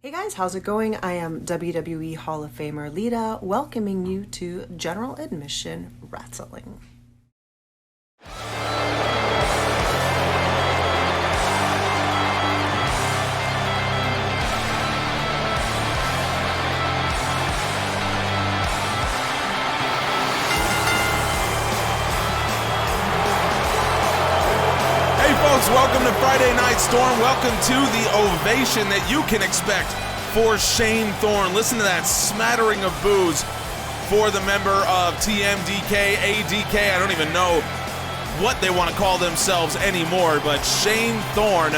Hey guys, how's it going? I am WWE Hall of Famer Lita, welcoming you to General Admission Wrestling. Welcome to Friday Night Storm. Welcome to the ovation that you can expect for Shanethorne. Listen to that smattering of boos for the member of TMDK, ADK. I don't even know what they want to call themselves anymore, but Shanethorne,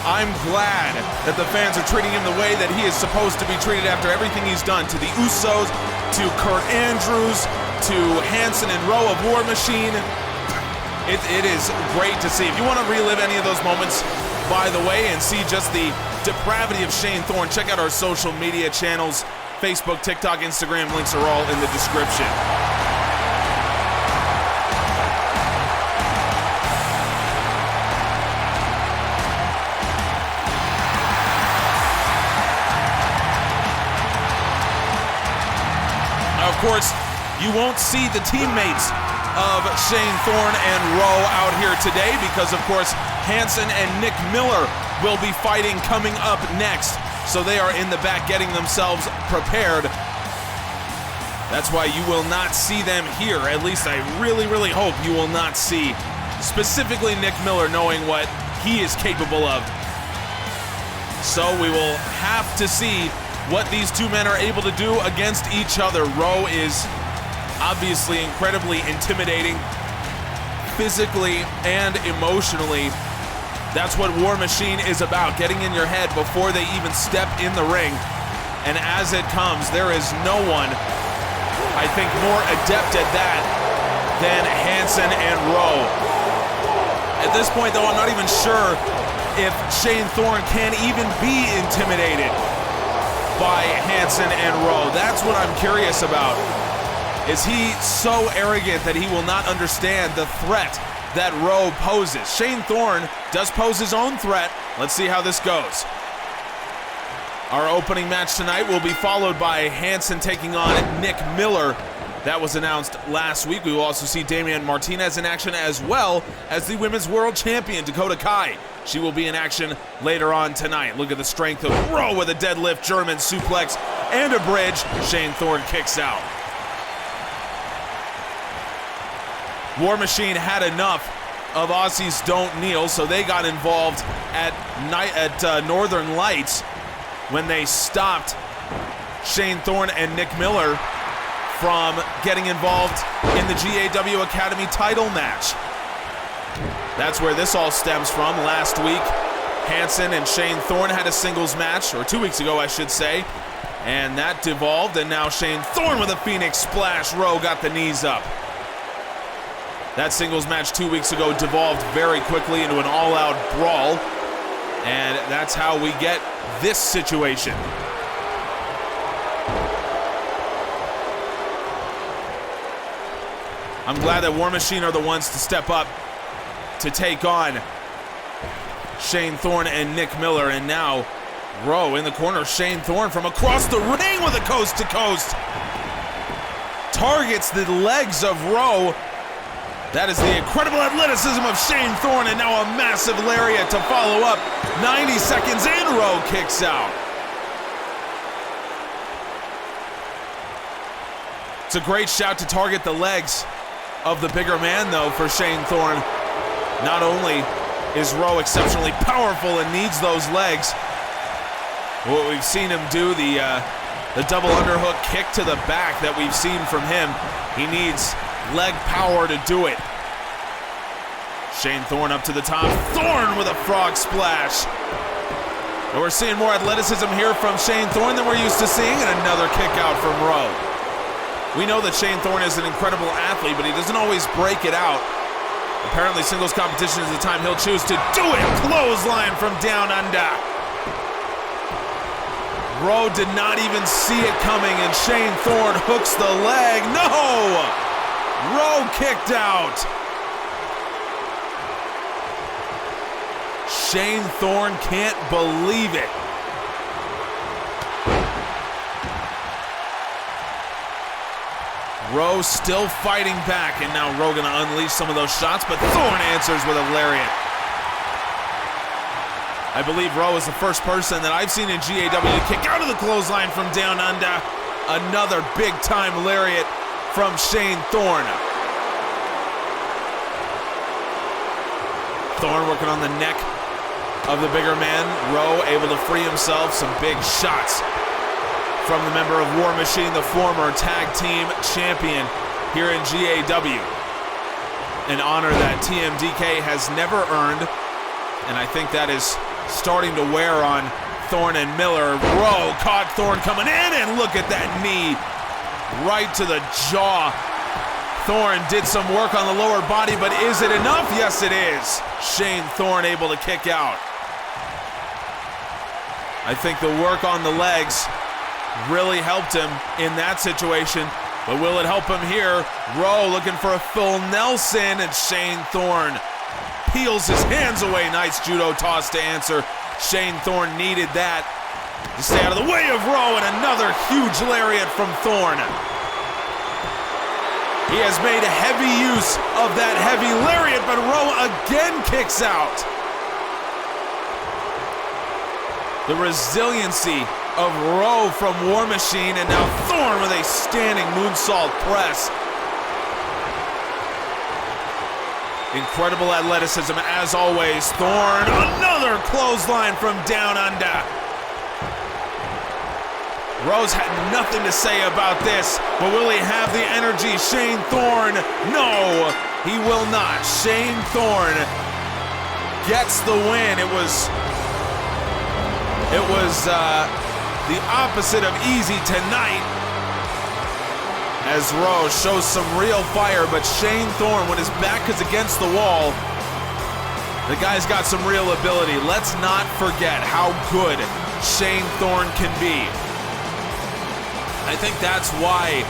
I'm glad that the fans are treating him the way that he is supposed to be treated after everything he's done to the Usos, to Kurt Andrews, to Hanson and Rowe of War Machine. It is great to see. If you want to relive any of those moments, by the way, and see just the depravity of Shanethorne, check out our social media channels, Facebook, TikTok, Instagram. Links are all in the description. Now, of course, you won't see the teammates of Shanethorne and Rowe out here today because, of course, Hanson and Nick Miller will be fighting coming up next. So they are in the back getting themselves prepared. That's why you will not see them here. At least I really, really hope you will not see specifically Nick Miller, knowing what he is capable of. So we will have to see what these two men are able to do against each other. Rowe is obviously incredibly intimidating, physically and emotionally. That's what War Machine is about, getting in your head before they even step in the ring. And as it comes, there is no one, I think, more adept at that than Hanson and Rowe. At this point, though, I'm not even sure if Shanethorne can even be intimidated by Hanson and Rowe. That's what I'm curious about. Is he so arrogant that he will not understand the threat that Rowe poses? Shanethorne does pose his own threat. Let's see how this goes. Our opening match tonight will be followed by Hanson taking on Nick Miller. That was announced last week. We will also see Damian Martinez in action, as well as the Women's World Champion, Dakota Kai. She will be in action later on tonight. Look at the strength of Rowe with a deadlift, German suplex, and a bridge. Shanethorne kicks out. War Machine had enough of Aussies Don't Kneel, so they got involved at Northern Lights when they stopped Shanethorne and Nick Miller from getting involved in the GAW Academy title match. That's where this all stems from. Last week, Hanson and Shanethorne had a singles match, or 2 weeks ago, I should say, and that devolved, and now Shanethorne with a Phoenix Splash. Rowe got the knees up. That singles match 2 weeks ago devolved very quickly into an all-out brawl, and that's how we get this situation. I'm glad that War Machine are the ones to step up to take on Shanethorne and Nick Miller, and now Rowe in the corner. Shanethorne from across the ring with a coast-to-coast. Targets the legs of Rowe. That is the incredible athleticism of Shanethorne, and now a massive lariat to follow up. 90 seconds in, Rowe kicks out. It's a great shout to target the legs of the bigger man, though, for Shanethorne. Not only is Rowe exceptionally powerful and needs those legs, what we've seen him do, the double underhook kick to the back that we've seen from him, he needs leg power to do it. Shanethorne up to the top. Thorne with a frog splash. And we're seeing more athleticism here from Shanethorne than we're used to seeing, and another kick out from Rowe. We know that Shanethorne is an incredible athlete, but he doesn't always break it out. Apparently singles competition is the time he'll choose to do it. Clothesline from down under. Rowe did not even see it coming, and Shanethorne hooks the leg. No! Rowe kicked out. Shanethorne can't believe it. Rowe still fighting back, and now Rowe gonna unleash some of those shots, but Thorne answers with a lariat. I believe Rowe is the first person that I've seen in GAW to kick out of the clothesline from down under. Another big-time lariat from Shanethorne. Thorne working on the neck of the bigger man. Rowe able to free himself. Some big shots from the member of War Machine, the former tag team champion here in GAW. An honor that TMDK has never earned, and I think that is starting to wear on Thorne and Miller. Rowe caught Thorne coming in, and look at that knee right to the jaw. Thorne did some work on the lower body, but is it enough? Yes, it is. Shanethorne able to kick out. I think the work on the legs really helped him in that situation, but will it help him here? Rowe looking for a full Nelson, and Shanethorne peels his hands away. Nice judo toss to answer. Shanethorne needed that to stay out of the way of Rowe, and another huge lariat from Thorne. He has made heavy use of that heavy lariat, but Rowe again kicks out. The resiliency of Rowe from War Machine, and now Thorne with a standing moonsault press. Incredible athleticism as always. Thorne, another clothesline from down under. Rowe's had nothing to say about this, but will he have the energy? Shanethorne, no, he will not. Shanethorne gets the win. It was the opposite of easy tonight, as Rowe shows some real fire, but Shanethorne, when his back is against the wall, the guy's got some real ability. Let's not forget how good Shanethorne can be. I think that's why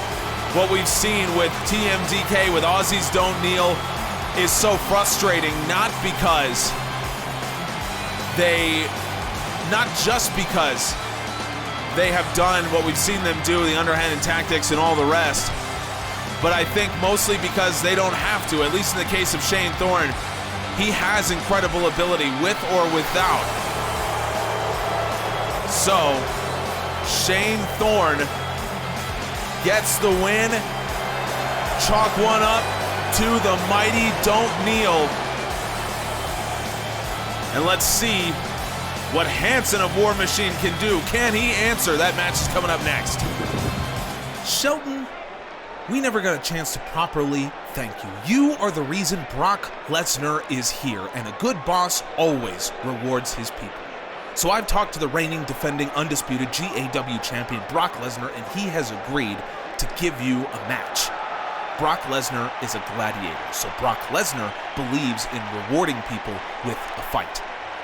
what we've seen with TMDK, with Aussies Don't Kneel, is so frustrating, not just because they have done what we've seen them do, the underhanded tactics and all the rest, but I think mostly because they don't have to. At least in the case of Shanethorne, he has incredible ability with or without. So, Shanethorne gets the win. Chalk one up to the mighty Don't Kneel. And let's see what Hanson of War Machine can do. Can he answer? That match is coming up next. Shelton, we never got a chance to properly thank you. You are the reason Brock Lesnar is here, and a good boss always rewards his people. So I've talked to the reigning, defending, undisputed GAW champion Brock Lesnar, and he has agreed to give you a match. Brock Lesnar is a gladiator, so Brock Lesnar believes in rewarding people with a fight.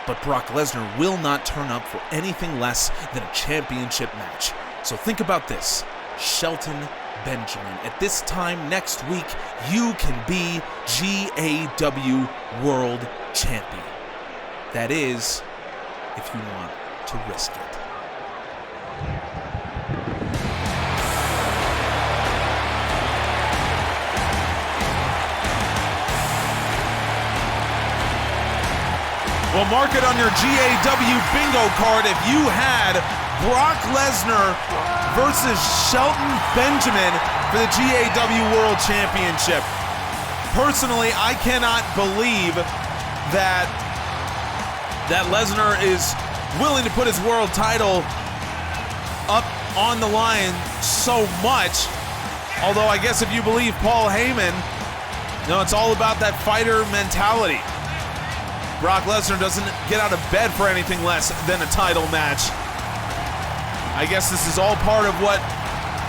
But Brock Lesnar will not turn up for anything less than a championship match. So think about this, Shelton Benjamin. At this time next week, you can be GAW World Champion. That is, if you want to risk it. Well, mark it on your GAW bingo card if you had Brock Lesnar versus Shelton Benjamin for the GAW World Championship. Personally, I cannot believe that Lesnar is willing to put his world title up on the line so much. Although I guess if you believe Paul Heyman, it's all about that fighter mentality. Brock Lesnar doesn't get out of bed for anything less than a title match. I guess this is all part of what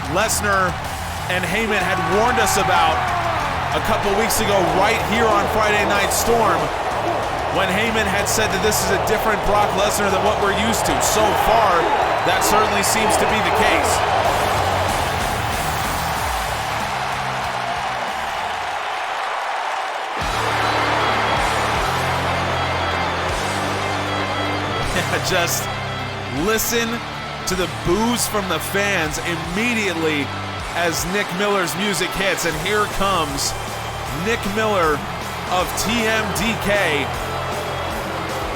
Lesnar and Heyman had warned us about a couple weeks ago right here on Friday Night Storm, when Heyman had said that this is a different Brock Lesnar than what we're used to. So far, that certainly seems to be the case. Just listen to the boos from the fans immediately as Nick Miller's music hits, and here comes Nick Miller of TMDK,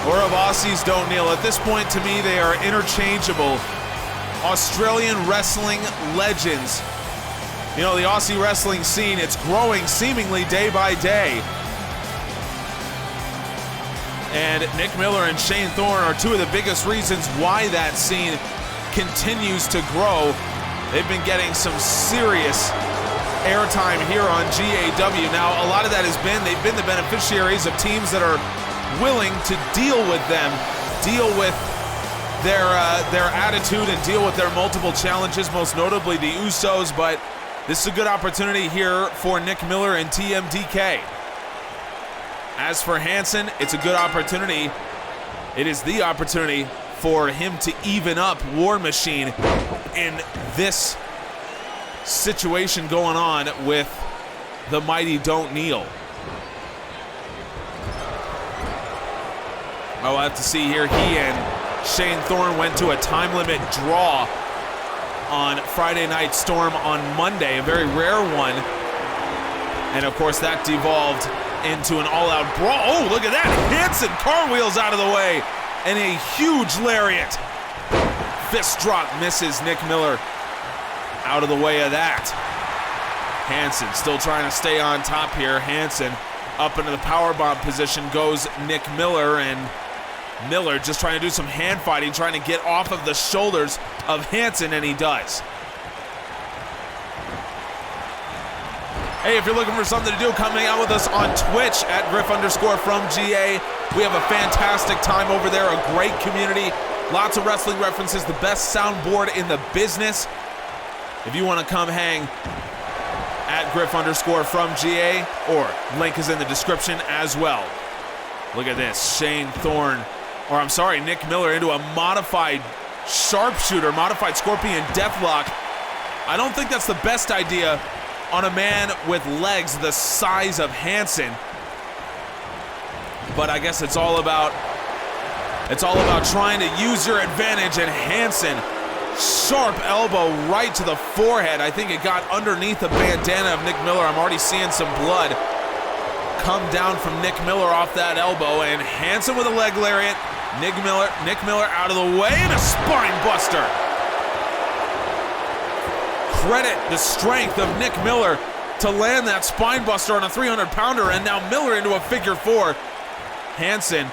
or of Aussies Don't Kneel. At this point, to me, they are interchangeable Australian wrestling legends. You know, the Aussie wrestling scene, it's growing seemingly day by day. And Nick Miller and Shanethorne are two of the biggest reasons why that scene continues to grow. They've been getting some serious airtime here on GAW. Now, a lot of that has been, they've been the beneficiaries of teams that are willing to deal with them, deal with their attitude and deal with their multiple challenges, most notably the Usos, but this is a good opportunity here for Nick Miller and TMDK. As for Hanson, it's a good opportunity. It is the opportunity for him to even up War Machine in this situation going on with the mighty Don't Kneel. I'll have to see here. He and Shanethorne went to a time limit draw on Friday Night Storm on Monday, a very rare one. And of course that devolved into an all-out brawl. Oh, look at that. Hanson cartwheels out of the way. And a huge lariat. Fist drop misses Nick Miller out of the way of that. Hanson still trying to stay on top here. Hanson up into the powerbomb position goes Nick Miller, and Miller just trying to do some hand fighting, trying to get off of the shoulders of Hanson, and he does. Hey, if you're looking for something to do, come hang out with us on Twitch at Griff_from_GA. We have a fantastic time over there, a great community, lots of wrestling references, the best soundboard in the business. If you want to come hang at Griff_from_GA, or link is in the description as well. Look at this, Nick Miller into a modified sharpshooter, modified scorpion deathlock. I don't think that's the best idea on a man with legs the size of Hanson, but I guess it's all about trying to use your advantage. And Hanson, sharp elbow right to the forehead. I think it got underneath the bandana of Nick Miller. I'm already seeing some blood come down from Nick Miller off that elbow, and Hanson with a leg lariat. Nick Miller out of the way, and a spine buster. Credit the strength of Nick Miller to land that spine buster on a 300-pounder, and now Miller into a figure four. Hanson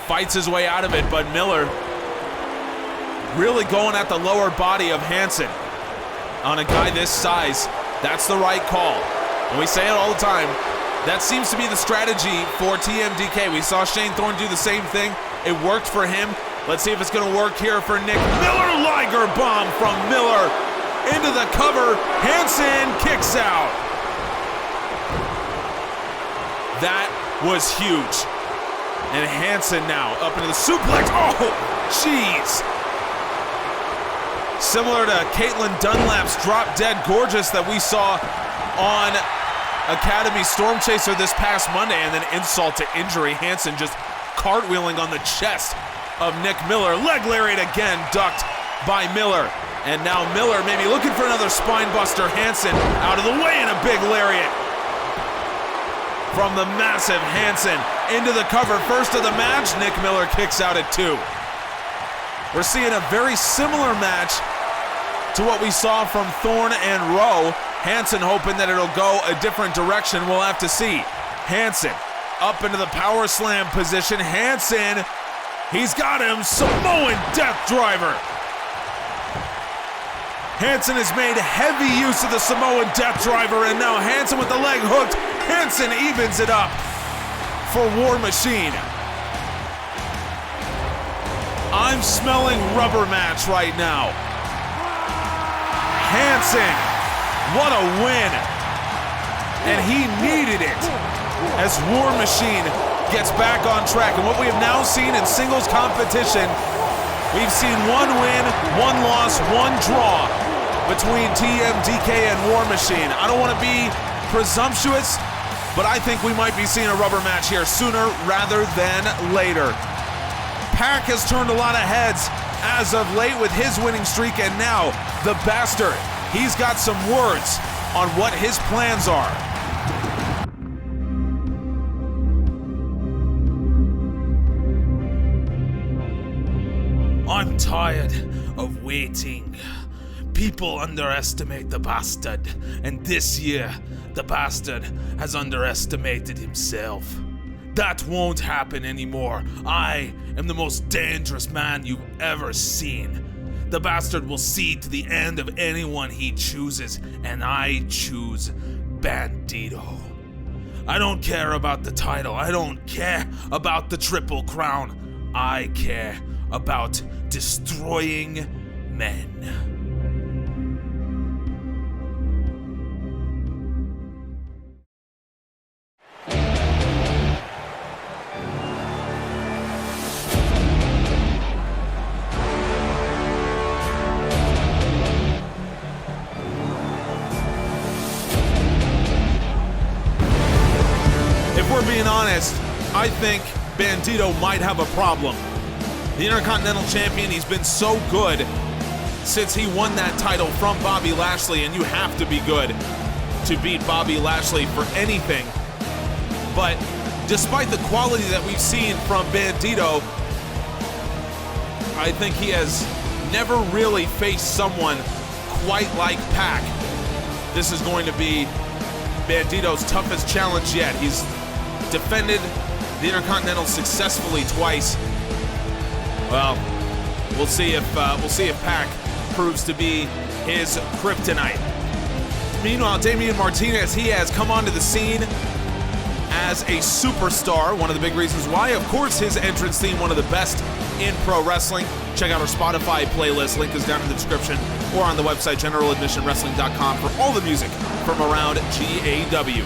fights his way out of it, but Miller really going at the lower body of Hanson. On a guy this size, that's the right call. And we say it all the time. That seems to be the strategy for TMDK. We saw Shanethorne do the same thing. It worked for him. Let's see if it's going to work here for Nick Miller. Liger bomb from Miller into the cover. Hanson kicks out. That was huge. And Hanson now up into the suplex. Oh, jeez. Similar to Caitlin Dunlap's Drop Dead Gorgeous that we saw on Academy Storm Chaser this past Monday, and then insult to injury. Hanson just cartwheeling on the chest of Nick Miller. Leg lariat again, ducked by Miller. And now Miller maybe looking for another spine buster. Hanson out of the way, and a big lariat from the massive Hanson into the cover. First of the match, Nick Miller kicks out at 2. We're seeing a very similar match to what we saw from Thorne and Rowe. Hanson hoping that it'll go a different direction. We'll have to see. Hanson up into the power slam position. Hanson, he's got him. Samoan Death Driver. Hanson has made heavy use of the Samoan Death Driver, and now Hanson with the leg hooked. Hanson evens it up for War Machine. I'm smelling rubber match right now. Hanson, what a win. And he needed it as War Machine gets back on track. And what we have now seen in singles competition, we've seen 1 win, 1 loss, 1 draw between TMDK and War Machine. I don't want to be presumptuous, but I think we might be seeing a rubber match here sooner rather than later. Pac has turned a lot of heads as of late with his winning streak, and now the Bastard he's got some words on what his plans are. I'm tired of waiting. People underestimate the bastard, and this year, the bastard has underestimated himself. That won't happen anymore. I am the most dangerous man you've ever seen. The bastard will see to the end of anyone he chooses, and I choose Bandito. I don't care about the title. I don't care about the Triple Crown. I care about destroying men. If we're being honest, I think Bandito might have a problem. The Intercontinental Champion, he's been so good since he won that title from Bobby Lashley, and you have to be good to beat Bobby Lashley for anything. But despite the quality that we've seen from Bandito, I think he has never really faced someone quite like Pac. This is going to be Bandito's toughest challenge yet. He's defended the Intercontinental successfully twice. Well, we'll see if Pac proves to be his kryptonite. Meanwhile, Damian Martinez, he has come onto the scene as a superstar. One of the big reasons why, of course, his entrance theme, one of the best in pro wrestling. Check out our Spotify playlist. Link is down in the description or on the website generaladmissionwrestling.com for all the music from around GAW.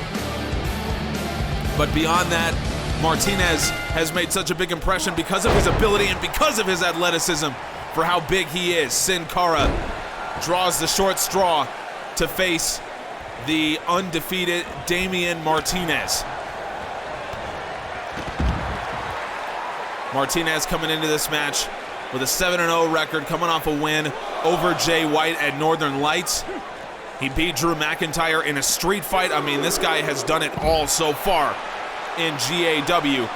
But beyond that, Martinez has made such a big impression because of his ability and because of his athleticism for how big he is. Sin Cara draws the short straw to face the undefeated Damian Martinez. Martinez coming into this match with a 7-0 record, coming off a win over Jay White at Northern Lights. He beat Drew McIntyre in a street fight. I mean, this guy has done it all so far in GAW.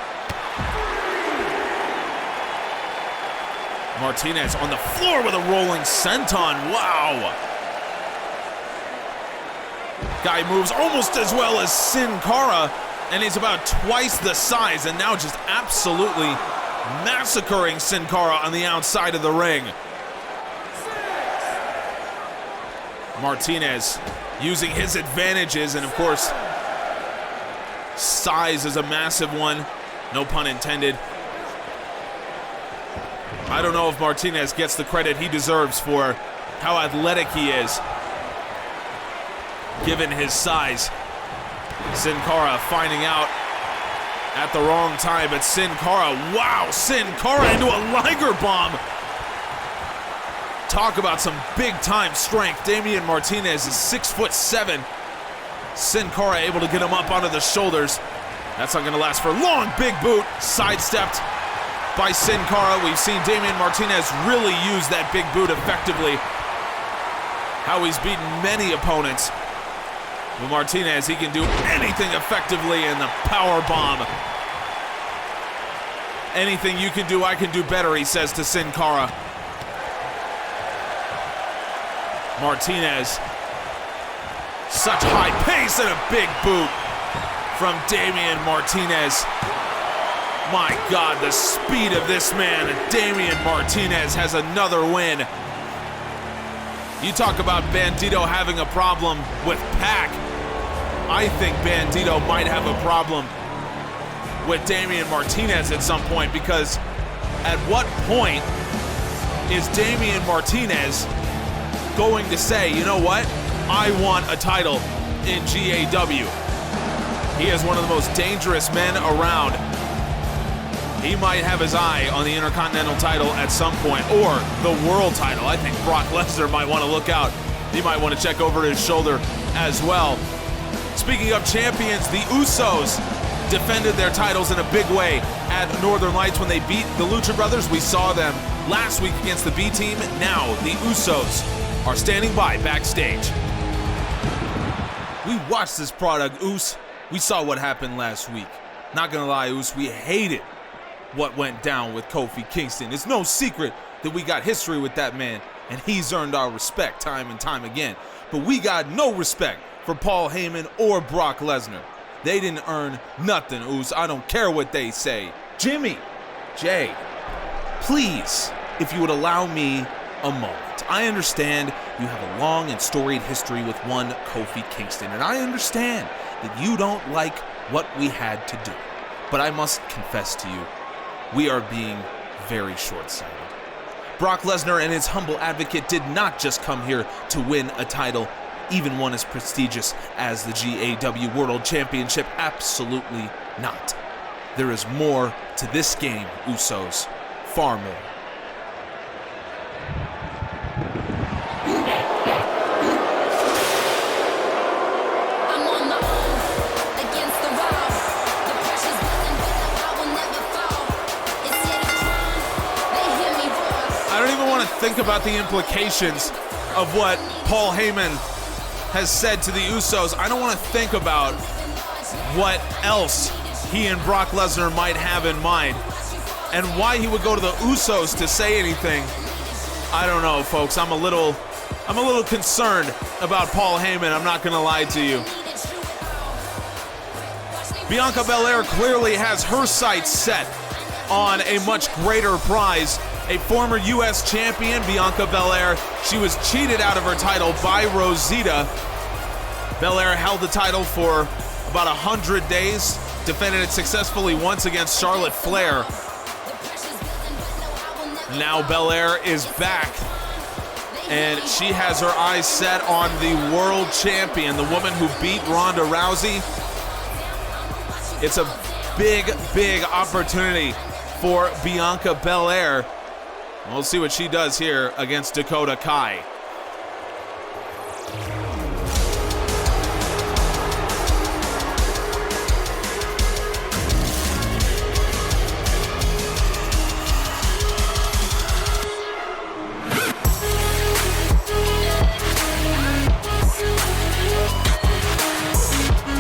Martinez on the floor with a rolling senton. Wow. Guy moves almost as well as Sin Cara, and he's about twice the size, and now just absolutely massacring Sin Cara on the outside of the ring. Martinez using his advantages, and of course, size is a massive one, no pun intended. I don't know if Martinez gets the credit he deserves for how athletic he is, given his size. Sin Cara finding out at the wrong time, but Sin Cara, wow, Sin Cara into a Liger bomb. Talk about some big-time strength. Damian Martinez is 6'7". Sin Cara able to get him up onto the shoulders. That's not gonna last for long. Big boot, sidestepped by Sin Cara. We've seen Damian Martinez really use that big boot effectively. How he's beaten many opponents. With Martinez, he can do anything effectively in the power bomb. Anything you can do, I can do better, he says to Sin Cara. Martinez, such high pace and a big boot from Damian Martinez. My God, the speed of this man. Damian Martinez has another win. You talk about Bandito having a problem with Pac. I think Bandito might have a problem with Damian Martinez at some point, because at what point is Damian Martinez going to say, you know what, I want a title in GAW? He is one of the most dangerous men around. He might have his eye on the Intercontinental title at some point, or the world title. I think Brock Lesnar might want to look out. He might want to check over his shoulder as well. Speaking of champions, the Usos defended their titles in a big way at Northern Lights when they beat the Lucha Brothers. We saw them last week against the B-Team. Now the Usos are standing by backstage. We watched this product, Oos. We saw what happened last week. Not gonna lie, Oos, we hated what went down with Kofi Kingston. It's no secret that we got history with that man, and he's earned our respect time and time again. But we got no respect for Paul Heyman or Brock Lesnar. They didn't earn nothing, Oos. I don't care what they say. Jimmy, Jay, please, if you would allow me a moment. I understand you have a long and storied history with one Kofi Kingston, and I understand that you don't like what we had to do. But I must confess to you, we are being very short-sighted. Brock Lesnar and his humble advocate did not just come here to win a title, even one as prestigious as the GAW World Championship. Absolutely not. There is more to this game, Usos. Far more. I don't even want to think about the implications of what Paul Heyman has said to the Usos. I don't want to think about what else he and Brock Lesnar might have in mind and why he would go to the Usos to say anything. I don't know, folks. I'm a little concerned about Paul Heyman. I'm not going to lie to you. Bianca Belair clearly has her sights set on a much greater prize. A former U.S. champion, Bianca Belair, she was cheated out of her title by Rosita. Belair held the title for about 100 days, defended it successfully once against Charlotte Flair. Now Belair is back, and she has her eyes set on the world champion, the woman who beat Ronda Rousey. It's a big, big opportunity for Bianca Belair. We'll see what she does here against Dakota Kai.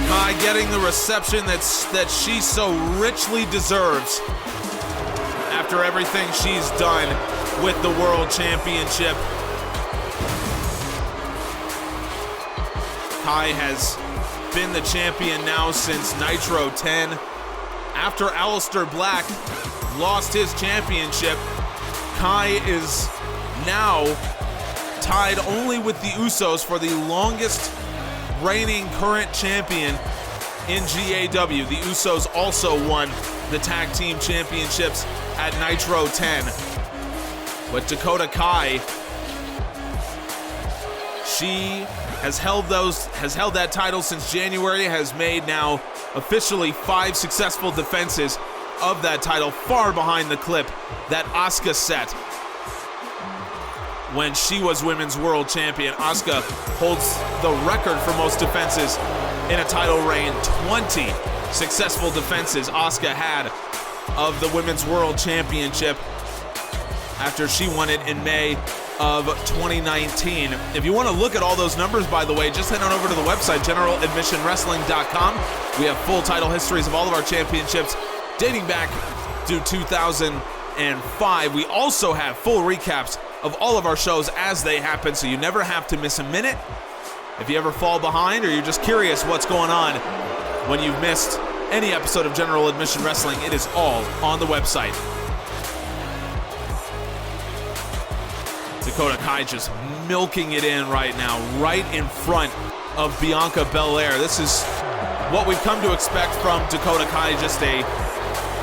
Kai getting the reception that she so richly deserves after everything she's done with the World Championship. Kai has been the champion now since Nitro 10. After Aleister Black lost his championship, Kai is now tied only with the Usos for the longest reigning current champion in GAW. The Usos also won the tag team championships at Nitro 10. But Dakota Kai, she has held that title since January, has made now officially 5 successful defenses of that title, far behind the clip that Asuka set when she was women's world champion. Asuka holds the record for most defenses in a title reign. 20 successful defenses Asuka had of the women's world championship after she won it in May of 2019. If you want to look at all those numbers, by the way, just head on over to the website, generaladmissionwrestling.com. We have full title histories of all of our championships dating back to 2005. We also have full recaps of all of our shows as they happen, so you never have to miss a minute. If you ever fall behind or you're just curious what's going on when you've missed any episode of General Admission Wrestling, it is all on the website. Dakota Kai just milking it in right now, right in front of Bianca Belair. This is what we've come to expect from Dakota Kai, just a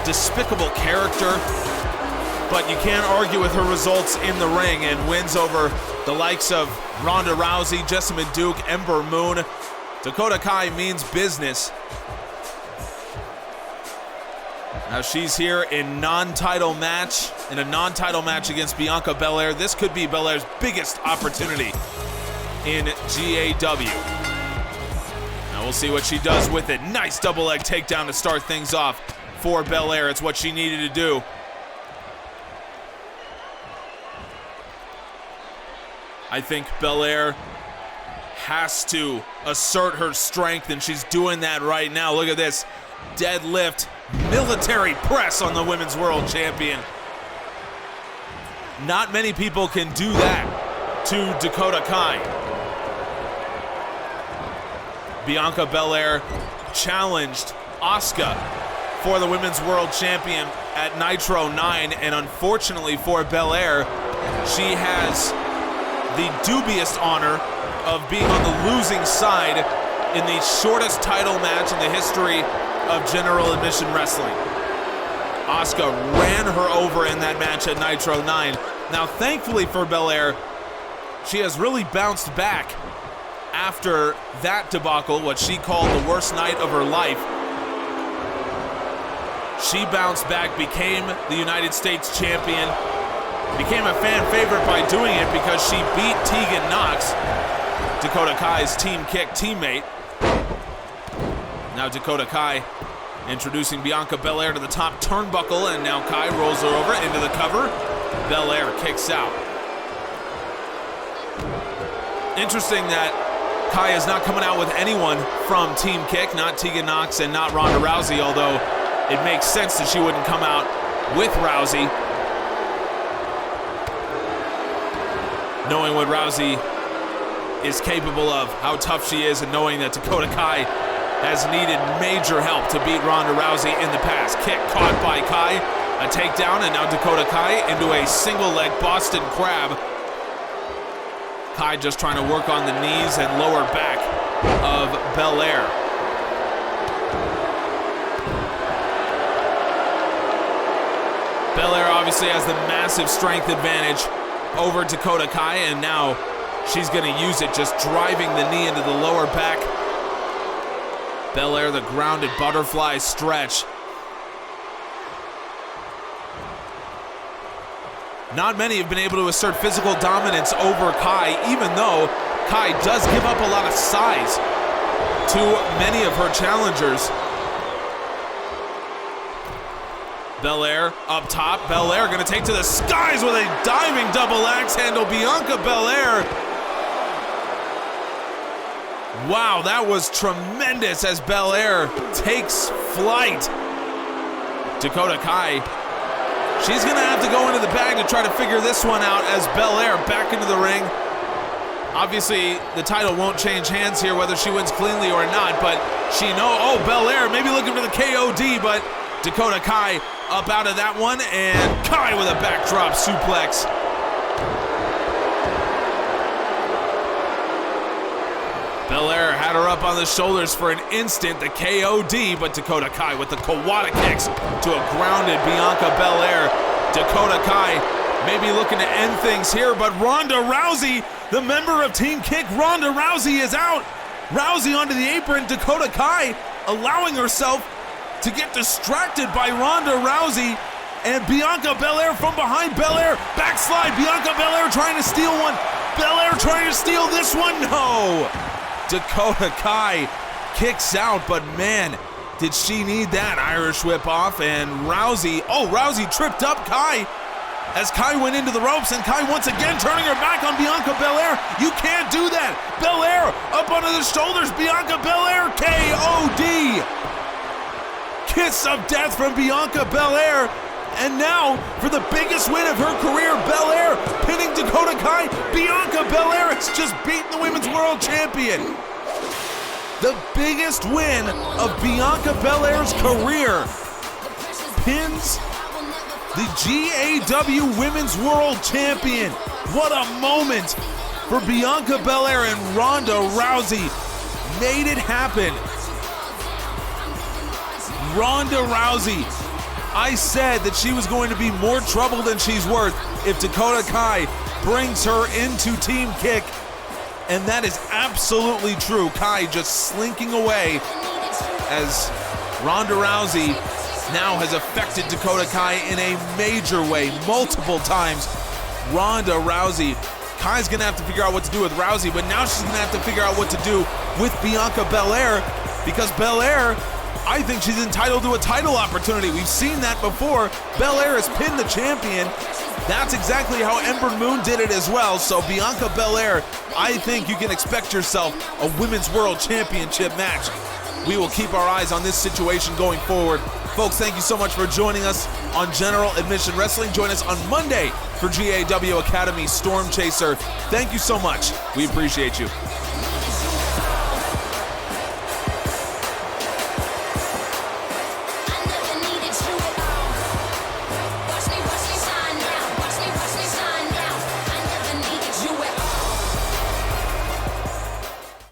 despicable character, but you can't argue with her results in the ring, and wins over the likes of Ronda Rousey, Jessamine Duke, Ember Moon. Dakota Kai means business. Now she's here in a non-title match against Bianca Belair. This could be Belair's biggest opportunity in GAW. Now we'll see what she does with it. Nice double leg takedown to start things off for Belair. It's what she needed to do. I think Belair has to assert her strength, and she's doing that right now. Look at this deadlift military press on the Women's World Champion. Not many people can do that to Dakota Kai. Bianca Belair challenged Asuka for the Women's World Champion at Nitro 9, and unfortunately for Belair, she has the dubious honor of being on the losing side in the shortest title match in the history of general admission wrestling. Asuka ran her over in that match at Nitro 9. Now, thankfully for Belair, she has really bounced back after that debacle, what she called the worst night of her life. She bounced back, became the United States champion, became a fan favorite by doing it because she beat Tegan Knox, Dakota Kai's Team Kick teammate. Now Dakota Kai introducing Bianca Belair to the top turnbuckle, and now Kai rolls her over into the cover. Belair kicks out. Interesting that Kai is not coming out with anyone from Team Kick, not Tegan Knox and not Ronda Rousey, although it makes sense that she wouldn't come out with Rousey, knowing what Rousey is capable of, how tough she is, and knowing that Dakota Kai has needed major help to beat Ronda Rousey in the past. Kick caught by Kai, a takedown, and now Dakota Kai into a single leg Boston Crab. Kai just trying to work on the knees and lower back of Belair. Belair obviously has the massive strength advantage over Dakota Kai, and now she's going to use it, just driving the knee into the lower back. Belair, the grounded butterfly stretch. Not many have been able to assert physical dominance over Kai, even though Kai does give up a lot of size to many of her challengers. Belair up top. Belair going to take to the skies with a diving double axe handle. Bianca Belair. Wow, that was tremendous as Belair takes flight. Dakota Kai, she's going to have to go into the bag to try to figure this one out as Belair back into the ring. Obviously, the title won't change hands here whether she wins cleanly or not, but she knows, oh, Belair maybe looking for the KOD, but Dakota Kai up out of that one, and Kai with a backdrop suplex. Belair had her up on the shoulders for an instant, the KOD, but Dakota Kai with the Kawada kicks to a grounded Bianca Belair. Dakota Kai maybe looking to end things here, but Ronda Rousey, the member of Team Kick, Ronda Rousey is out. Rousey onto the apron, Dakota Kai allowing herself to get distracted by Ronda Rousey, and Bianca Belair from behind. Belair backslide, Bianca Belair trying to steal one. Belair trying to steal this one, no! Dakota Kai kicks out, but man, did she need that Irish whip off, and Rousey tripped up Kai as Kai went into the ropes, and Kai once again turning her back on Bianca Belair. You can't do that. Belair up under the shoulders, Bianca Belair, KOD. Kiss of death from Bianca Belair. And now, for the biggest win of her career, Belair pinning Dakota Kai. Bianca Belair has just beaten the Women's World Champion. The biggest win of Bianca Belair's career. Pins the GAW Women's World Champion. What a moment for Bianca Belair, and Ronda Rousey made it happen. Ronda Rousey, I said that she was going to be more trouble than she's worth if Dakota Kai brings her into Team Kick, and that is absolutely true. Kai just slinking away as Ronda Rousey now has affected Dakota Kai in a major way, multiple times. Ronda Rousey, Kai's gonna have to figure out what to do with Rousey, but now she's gonna have to figure out what to do with Bianca Belair, because Belair, I think she's entitled to a title opportunity. We've seen that before. Belair has pinned the champion, That's exactly how Ember Moon did it as well. So Bianca Belair, I think you can expect yourself a Women's World Championship match. We will keep our eyes on this situation going forward. Folks, thank you so much for joining us on General Admission Wrestling. Join us on Monday for GAW Academy Storm Chaser. Thank you so much. We appreciate you.